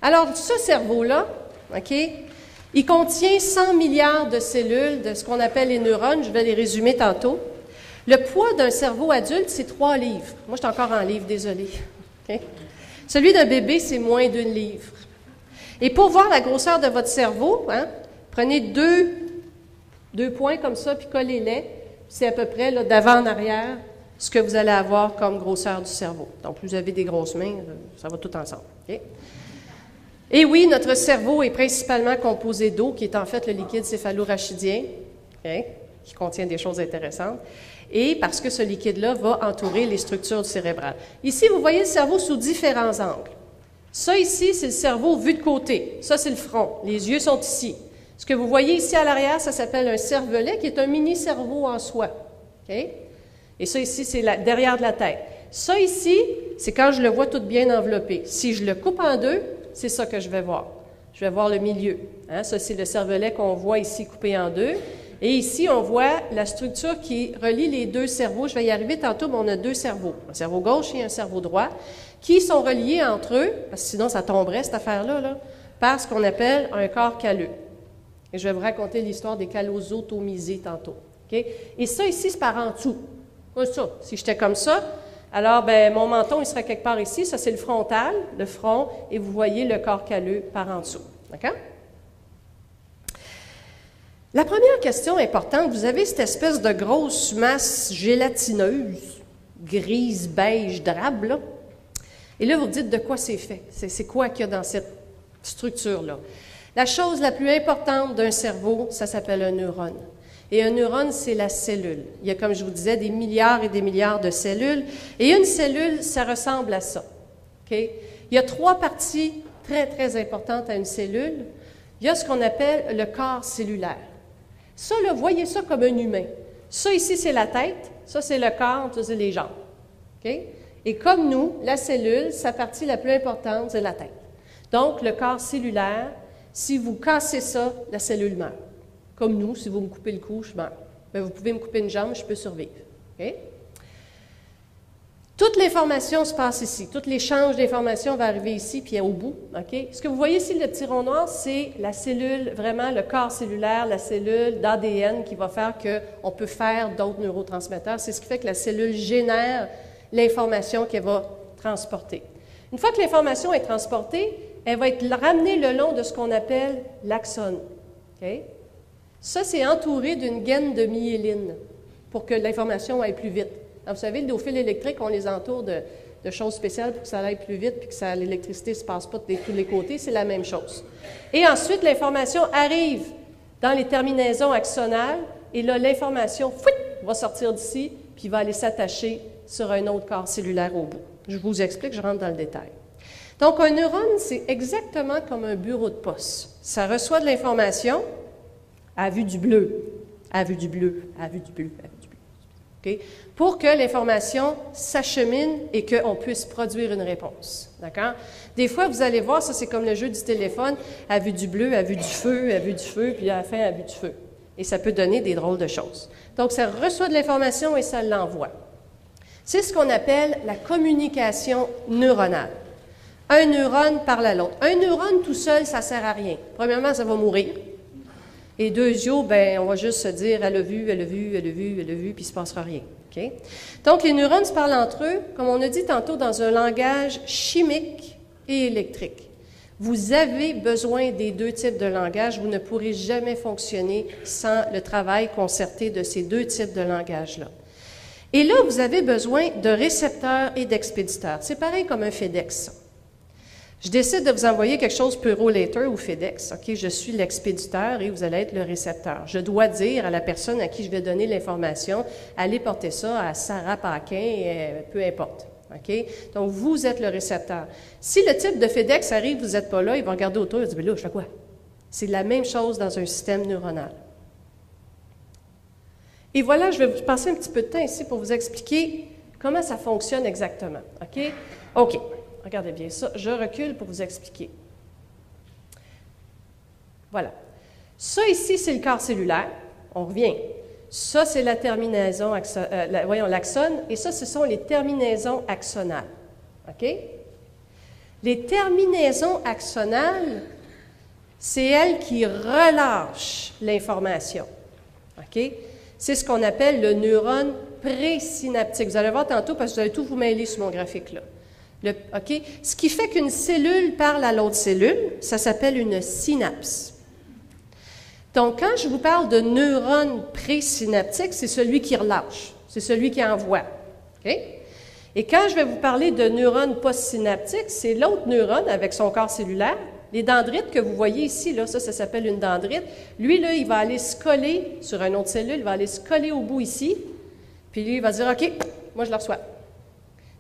Alors, ce cerveau-là, OK, il contient 100 milliards de cellules de ce qu'on appelle les neurones. Je vais les résumer tantôt. Le poids d'un cerveau adulte, c'est 3 livres. Moi, je suis encore en livre, désolée. Okay? Celui d'un bébé, c'est moins d'1 livre. Et pour voir la grosseur de votre cerveau, prenez deux points comme ça, puis collez-les. C'est à peu près d'avant en arrière ce que vous allez avoir comme grosseur du cerveau. Donc, vous avez des grosses mains, ça va tout ensemble. Okay? Et oui, notre cerveau est principalement composé d'eau, qui est en fait le liquide céphalorachidien, okay, qui contient des choses intéressantes, et parce que ce liquide-là va entourer les structures cérébrales. Ici, vous voyez le cerveau sous différents angles. Ça ici, c'est le cerveau vu de côté. Ça, c'est le front. Les yeux sont ici. Ce que vous voyez ici à l'arrière, ça s'appelle un cervelet, qui est un mini-cerveau en soi. Okay? Et ça ici, c'est derrière de la tête. Ça ici, c'est quand je le vois tout bien enveloppé. Si je le coupe en deux, c'est ça que je vais voir. Je vais voir le milieu. Ça, c'est le cervelet qu'on voit ici coupé en deux. Et ici, on voit la structure qui relie les deux cerveaux. Je vais y arriver tantôt, mais on a deux cerveaux. Un cerveau gauche et un cerveau droit, qui sont reliés entre eux, parce que sinon ça tomberait, cette affaire-là, par ce qu'on appelle un corps calleux. Et je vais vous raconter l'histoire des callosotomisés tantôt. Okay? Et ça ici, c'est par en dessous. Comme ça. Si j'étais comme ça, alors mon menton, il serait quelque part ici. Ça, c'est le frontal, le front, et vous voyez le corps calleux par en dessous. D'accord? La première question importante, vous avez cette espèce de grosse masse gélatineuse, grise, beige, drabe, là. Et là, vous vous dites de quoi c'est fait. C'est quoi qu'il y a dans cette structure-là? La chose la plus importante d'un cerveau, ça s'appelle un neurone. Et un neurone, c'est la cellule. Il y a, comme je vous disais, des milliards et des milliards de cellules. Et une cellule, ça ressemble à ça. Okay? Il y a 3 parties très, très importantes à une cellule. Il y a ce qu'on appelle le corps cellulaire. Ça, là, voyez ça comme un humain. Ça, ici, c'est la tête. Ça, c'est le corps. Ça, c'est les jambes. Okay? Et comme nous, la cellule, sa partie la plus importante, c'est la tête. Donc, le corps cellulaire, si vous cassez ça, la cellule meurt. Comme nous, si vous me coupez le cou, je meurs. Mais vous pouvez me couper une jambe, je peux survivre. Okay? Toute l'information se passe ici. Tout l'échange d'informations va arriver ici, puis au bout. Okay? Ce que vous voyez ici, le petit rond noir, c'est la cellule, vraiment le corps cellulaire, la cellule d'ADN qui va faire qu'on peut faire d'autres neurotransmetteurs. C'est ce qui fait que la cellule génère l'information qu'elle va transporter. Une fois que l'information est transportée, elle va être ramenée le long de ce qu'on appelle l'axone. Okay? Ça, c'est entouré d'une gaine de myéline pour que l'information aille plus vite. Alors, vous savez, nos fils électriques, on les entoure de choses spéciales pour que ça aille plus vite puis que l'électricité ne se passe pas de tous les côtés. C'est la même chose. Et ensuite, l'information arrive dans les terminaisons axonales et là, l'information va sortir d'ici puis va aller s'attacher sur un autre corps cellulaire au bout. Je vous explique, je rentre dans le détail. Donc, un neurone, c'est exactement comme un bureau de poste. Ça reçoit de l'information à vue du bleu, à vue du bleu, à vue du bleu, à vue du bleu. Okay? Pour que l'information s'achemine et qu'on puisse produire une réponse. D'accord? Des fois, vous allez voir, ça c'est comme le jeu du téléphone, à vue du bleu, à vue du feu, puis à la fin, à vue du feu. Et ça peut donner des drôles de choses. Donc, ça reçoit de l'information et ça l'envoie. C'est ce qu'on appelle la communication neuronale. Un neurone parle à l'autre. Un neurone tout seul, ça ne sert à rien. Premièrement, ça va mourir. Et deuxièmement, on va juste se dire, elle a vu, elle a vu, elle a vu, elle a vu, puis il ne se passera rien. Okay? Donc, les neurones se parlent entre eux, comme on a dit tantôt, dans un langage chimique et électrique. Vous avez besoin des 2 types de langage. Vous ne pourrez jamais fonctionner sans le travail concerté de ces 2 types de langage-là. Et là, vous avez besoin de récepteurs et d'expéditeurs. C'est pareil comme un FedEx. Je décide de vous envoyer quelque chose Purolator ou FedEx. OK, je suis l'expéditeur et vous allez être le récepteur. Je dois dire à la personne à qui je vais donner l'information, allez porter ça à Sarah Paquin, peu importe. OK? Donc, vous êtes le récepteur. Si le type de FedEx arrive, vous n'êtes pas là, il va regarder autour et dire, là, je fais quoi? C'est la même chose dans un système neuronal. Et voilà, je vais vous passer un petit peu de temps ici pour vous expliquer comment ça fonctionne exactement. OK? OK. Regardez bien ça. Je recule pour vous expliquer. Voilà. Ça ici, c'est le corps cellulaire. On revient. Ça, c'est la terminaison, l'axone. Et ça, ce sont les terminaisons axonales. OK? Les terminaisons axonales, c'est elles qui relâchent l'information. OK? C'est ce qu'on appelle le neurone présynaptique. Vous allez voir tantôt parce que vous allez tout vous mêler sur mon graphique là. OK? Ce qui fait qu'une cellule parle à l'autre cellule, ça s'appelle une synapse. Donc, quand je vous parle de neurone présynaptique, c'est celui qui relâche, c'est celui qui envoie. OK? Et quand je vais vous parler de neurone postsynaptique, c'est l'autre neurone avec son corps cellulaire. Les dendrites que vous voyez ici, là, ça s'appelle une dendrite. Lui, là, il va aller se coller sur une autre cellule, il va aller se coller au bout ici, puis lui, il va dire, OK, moi, je le reçois.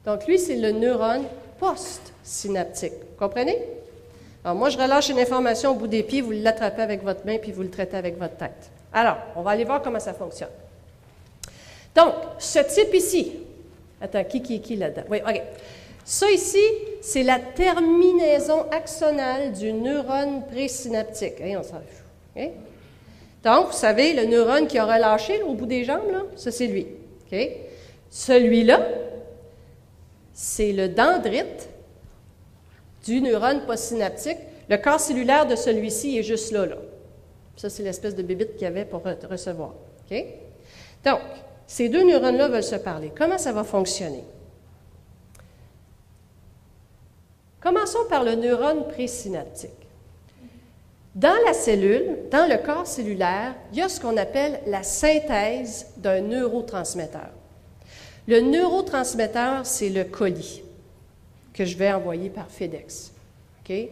Donc, lui, c'est le neurone postsynaptique. Vous comprenez? Alors, moi, je relâche une information au bout des pieds, vous l'attrapez avec votre main, puis vous le traitez avec votre tête. Alors, on va aller voir comment ça fonctionne. Donc, ce type ici, attends, qui là-dedans? Oui, OK. Ça ici, c'est la terminaison axonale du neurone présynaptique. On s'en fout. Okay? Donc, vous savez, le neurone qui a relâché là, au bout des jambes, là, ça, c'est lui. Okay? Celui-là, c'est le dendrite du neurone postsynaptique. Le corps cellulaire de celui-ci est juste là. Ça, c'est l'espèce de bébite qu'il y avait pour recevoir. Okay? Donc, ces deux neurones-là veulent se parler. Comment ça va fonctionner? Commençons par le neurone présynaptique. Dans la cellule, dans le corps cellulaire, il y a ce qu'on appelle la synthèse d'un neurotransmetteur. Le neurotransmetteur, c'est le colis que je vais envoyer par FedEx. Okay?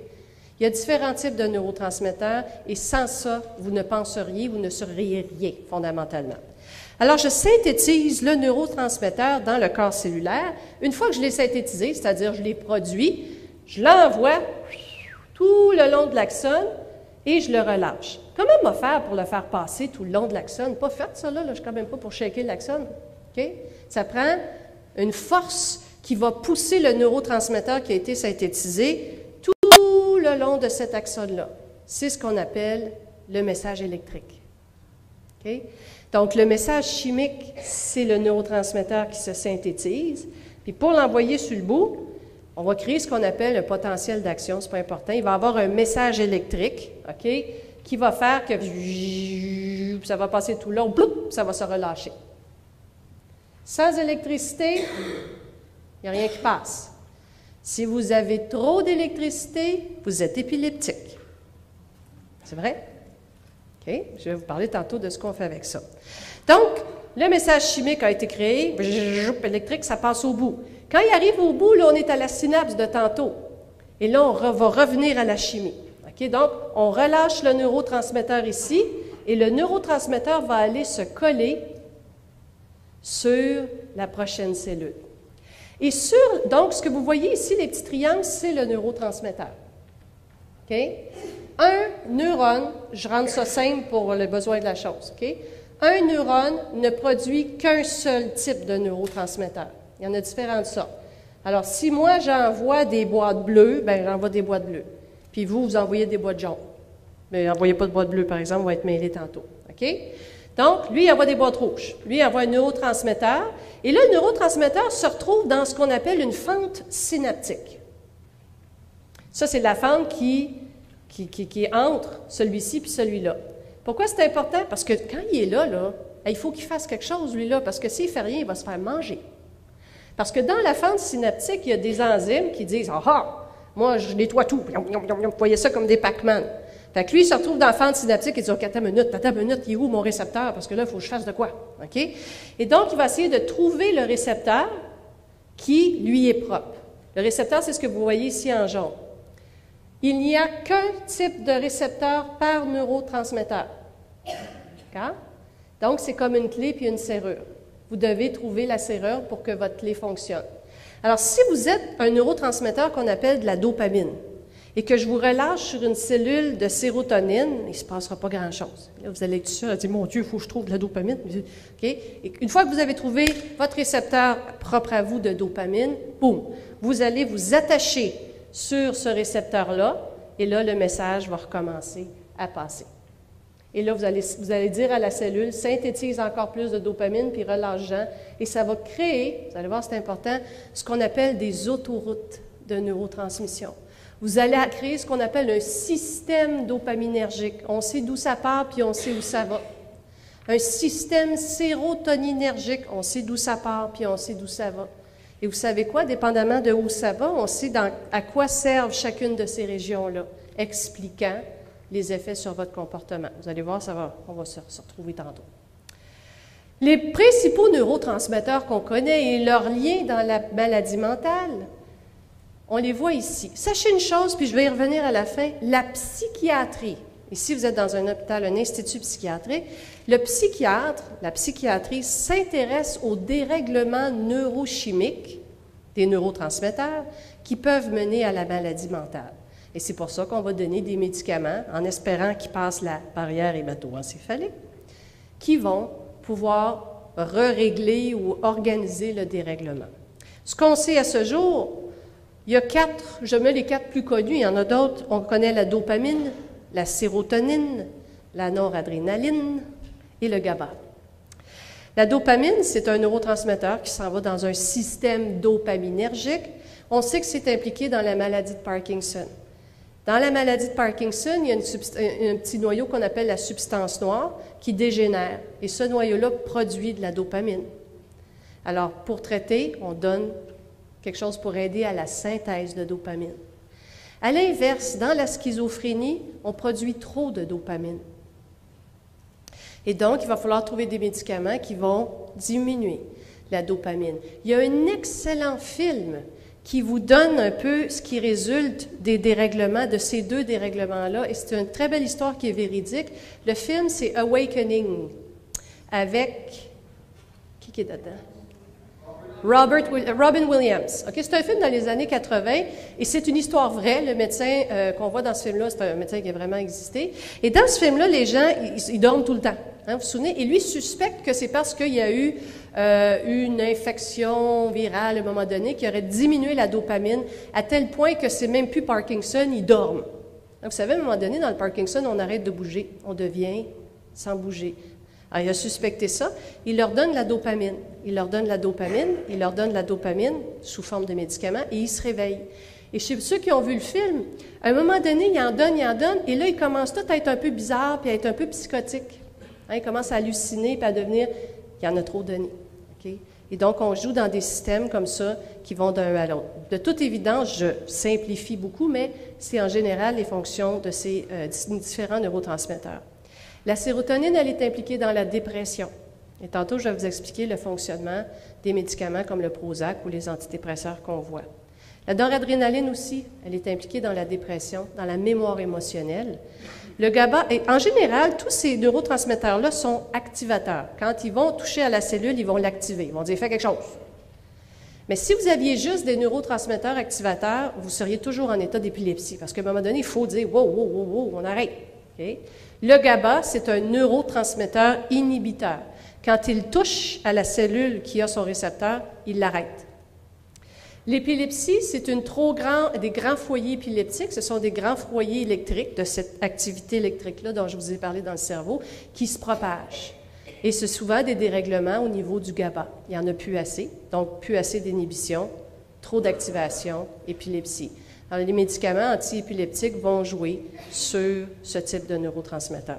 Il y a différents types de neurotransmetteurs et sans ça, vous ne penseriez, vous ne seriez rien fondamentalement. Alors, je synthétise le neurotransmetteur dans le corps cellulaire. Une fois que je l'ai synthétisé, c'est-à-dire je l'ai produit, je l'envoie tout le long de l'axone et je le relâche. Comment me faire pour le faire passer tout le long de l'axone? Pas fait ça, là, je ne suis quand même pas pour shaker l'axone. Okay? Ça prend une force qui va pousser le neurotransmetteur qui a été synthétisé tout le long de cet axone-là. C'est ce qu'on appelle le message électrique. Okay? Donc, le message chimique, c'est le neurotransmetteur qui se synthétise. Puis pour l'envoyer sur le bout, on va créer ce qu'on appelle un potentiel d'action, c'est pas important. Il va avoir un message électrique, OK, qui va faire que ça va passer tout le long, bloup, ça va se relâcher. Sans électricité, il n'y a rien qui passe. Si vous avez trop d'électricité, vous êtes épileptique. C'est vrai? OK? Je vais vous parler tantôt de ce qu'on fait avec ça. Donc, le message chimique a été créé, électrique, ça passe au bout. Quand il arrive au bout, là, on est à la synapse de tantôt. Et là, on va revenir à la chimie. Okay? Donc, on relâche le neurotransmetteur ici, et le neurotransmetteur va aller se coller sur la prochaine cellule. Et donc, ce que vous voyez ici, les petits triangles, c'est le neurotransmetteur. Okay? Un neurone, je rends ça simple pour le besoin de la chose. Okay? Un neurone ne produit qu'un seul type de neurotransmetteur. Il y en a différentes sortes. Alors, si moi, j'envoie des boîtes bleues, bien, j'envoie des boîtes bleues. Puis vous envoyez des boîtes jaunes. Mais n'envoyez pas de boîte bleue, par exemple, on va être mêlés tantôt. OK? Donc, lui, il envoie des boîtes rouges. Lui, il envoie un neurotransmetteur. Et là, le neurotransmetteur se retrouve dans ce qu'on appelle une fente synaptique. Ça, c'est la fente qui est entre celui-ci et celui-là. Pourquoi c'est important? Parce que quand il est là, il faut qu'il fasse quelque chose, lui-là, parce que s'il ne fait rien, il va se faire manger. Parce que dans la fente synaptique, il y a des enzymes qui disent « Ah, moi, je nettoie tout. » Vous voyez ça comme des Pac-Man. Fait que lui, il se retrouve dans la fente synaptique et dit « OK, attends une minute, il est où mon récepteur? Parce que là, il faut que je fasse de quoi? » OK? Et donc, il va essayer de trouver le récepteur qui, lui, est propre. Le récepteur, c'est ce que vous voyez ici en jaune. Il n'y a qu'un type de récepteur par neurotransmetteur. D'accord? Donc, c'est comme une clé puis une serrure. Vous devez trouver la serrure pour que votre clé fonctionne. Alors, si vous êtes un neurotransmetteur qu'on appelle de la dopamine et que je vous relâche sur une cellule de sérotonine, il ne se passera pas grand-chose. Là, vous allez être sûr et dire « Mon Dieu, il faut que je trouve de la dopamine. » Okay? Et une fois que vous avez trouvé votre récepteur propre à vous de dopamine, boum, vous allez vous attacher sur ce récepteur-là et là, le message va recommencer à passer. Et là, vous allez dire à la cellule, synthétise encore plus de dopamine, puis relâche-en, et ça va créer, vous allez voir, c'est important, ce qu'on appelle des autoroutes de neurotransmission. Vous allez créer ce qu'on appelle un système dopaminergique. On sait d'où ça part, puis on sait où ça va. Un système sérotoninergique. On sait d'où ça part, puis on sait d'où ça va. Et vous savez quoi? Dépendamment de où ça va, on sait à quoi servent chacune de ces régions-là, expliquant les effets sur votre comportement. Vous allez voir, on va se retrouver tantôt. Les principaux neurotransmetteurs qu'on connaît et leurs liens dans la maladie mentale, on les voit ici. Sachez une chose, puis je vais y revenir à la fin, la psychiatrie. Ici, vous êtes dans un hôpital, un institut psychiatrique. Le psychiatre, la psychiatrie s'intéresse aux dérèglements neurochimiques des neurotransmetteurs qui peuvent mener à la maladie mentale. Et c'est pour ça qu'on va donner des médicaments en espérant qu'ils passent la barrière hémato-encéphalique, qui vont pouvoir régler ou organiser le dérèglement. Ce qu'on sait à ce jour, il y a 4, je mets les 4 plus connus, il y en a d'autres. On connaît la dopamine, la sérotonine, la noradrénaline et le GABA. La dopamine, c'est un neurotransmetteur qui s'en va dans un système dopaminergique. On sait que c'est impliqué dans la maladie de Parkinson. Dans la maladie de Parkinson, il y a un petit noyau qu'on appelle la substance noire qui dégénère. Et ce noyau-là produit de la dopamine. Alors, pour traiter, on donne quelque chose pour aider à la synthèse de dopamine. À l'inverse, dans la schizophrénie, on produit trop de dopamine. Et donc, il va falloir trouver des médicaments qui vont diminuer la dopamine. Il y a un excellent film qui vous donne un peu ce qui résulte des dérèglements, de ces 2 dérèglements-là. Et c'est une très belle histoire qui est véridique. Le film, c'est Awakening, avec... Qui est dedans? Robin Williams. Okay? C'est un film dans les années 80 et c'est une histoire vraie. Le médecin qu'on voit dans ce film-là, c'est un médecin qui a vraiment existé. Et dans ce film-là, les gens, ils dorment tout le temps. Hein, vous vous souvenez? Et lui suspecte que c'est parce qu'il y a eu une infection virale à un moment donné qui aurait diminué la dopamine à tel point que c'est même plus Parkinson, ils dorment. Donc, vous savez, à un moment donné, dans le Parkinson, on arrête de bouger. On devient sans bouger. Alors, il a suspecté ça. Il leur donne la dopamine. Il leur donne la dopamine. Il leur donne la dopamine sous forme de médicaments et ils se réveillent. Et chez ceux qui ont vu le film, à un moment donné, il en donne, et là, ils commencent tous à être un peu bizarres puis à être un peu psychotiques. Hein, ils commencent à halluciner puis à devenir... Il y en a trop donné. Okay? Et donc, on joue dans des systèmes comme ça qui vont d'un à l'autre. De toute évidence, je simplifie beaucoup, mais c'est en général les fonctions de ces différents neurotransmetteurs. La sérotonine, elle est impliquée dans la dépression. Et tantôt, je vais vous expliquer le fonctionnement des médicaments comme le Prozac ou les antidépresseurs qu'on voit. La noradrénaline aussi, elle est impliquée dans la dépression, dans la mémoire émotionnelle. Le GABA, et en général, tous ces neurotransmetteurs-là sont activateurs. Quand ils vont toucher à la cellule, ils vont l'activer. Ils vont dire « fais quelque chose ». Mais si vous aviez juste des neurotransmetteurs activateurs, vous seriez toujours en état d'épilepsie. Parce qu'à un moment donné, il faut dire « wow, wow, wow, wow, on arrête okay? ». Le GABA, c'est un neurotransmetteur inhibiteur. Quand il touche à la cellule qui a son récepteur, il l'arrête. L'épilepsie, c'est des grands foyers épileptiques. Ce sont des grands foyers électriques de cette activité électrique-là dont je vous ai parlé dans le cerveau qui se propagent. Et c'est souvent des dérèglements au niveau du GABA. Il n'y en a plus assez, donc plus assez d'inhibition, trop d'activation, épilepsie. Alors, les médicaments antiépileptiques vont jouer sur ce type de neurotransmetteur.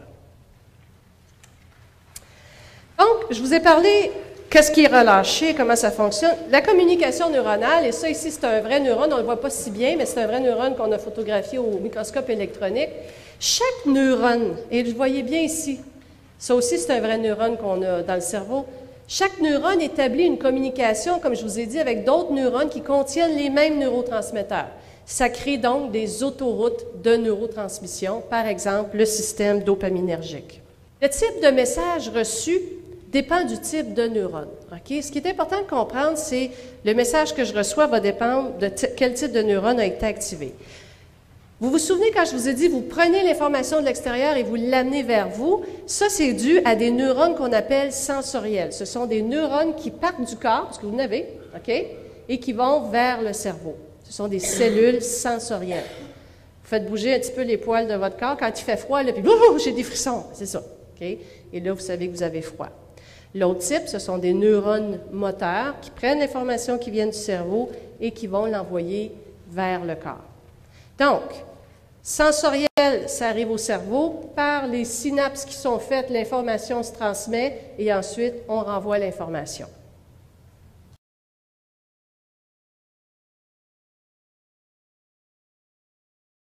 Donc, je vous ai parlé qu'est-ce qui est relâché, comment ça fonctionne. La communication neuronale, et ça ici, c'est un vrai neurone, on ne le voit pas si bien, mais c'est un vrai neurone qu'on a photographié au microscope électronique. Chaque neurone, et vous voyez bien ici, ça aussi, c'est un vrai neurone qu'on a dans le cerveau. Chaque neurone établit une communication, comme je vous ai dit, avec d'autres neurones qui contiennent les mêmes neurotransmetteurs. Ça crée donc des autoroutes de neurotransmission, par exemple le système dopaminergique. Le type de message reçu dépend du type de neurone. Okay? Ce qui est important de comprendre, c'est le message que je reçois va dépendre de quel type de neurone a été activé. Vous vous souvenez quand je vous ai dit, vous prenez l'information de l'extérieur et vous l'amenez vers vous, ça c'est dû à des neurones qu'on appelle sensoriels. Ce sont des neurones qui partent du corps, parce que vous en avez, okay? Et qui vont vers le cerveau. Ce sont des cellules sensorielles. Vous faites bouger un petit peu les poils de votre corps. Quand il fait froid, là, puis j'ai des frissons. C'est ça. Okay? Et là, vous savez que vous avez froid. L'autre type, ce sont des neurones moteurs qui prennent l'information qui vient du cerveau et qui vont l'envoyer vers le corps. Donc, sensoriel, ça arrive au cerveau. Par les synapses qui sont faites, l'information se transmet et ensuite, on renvoie l'information.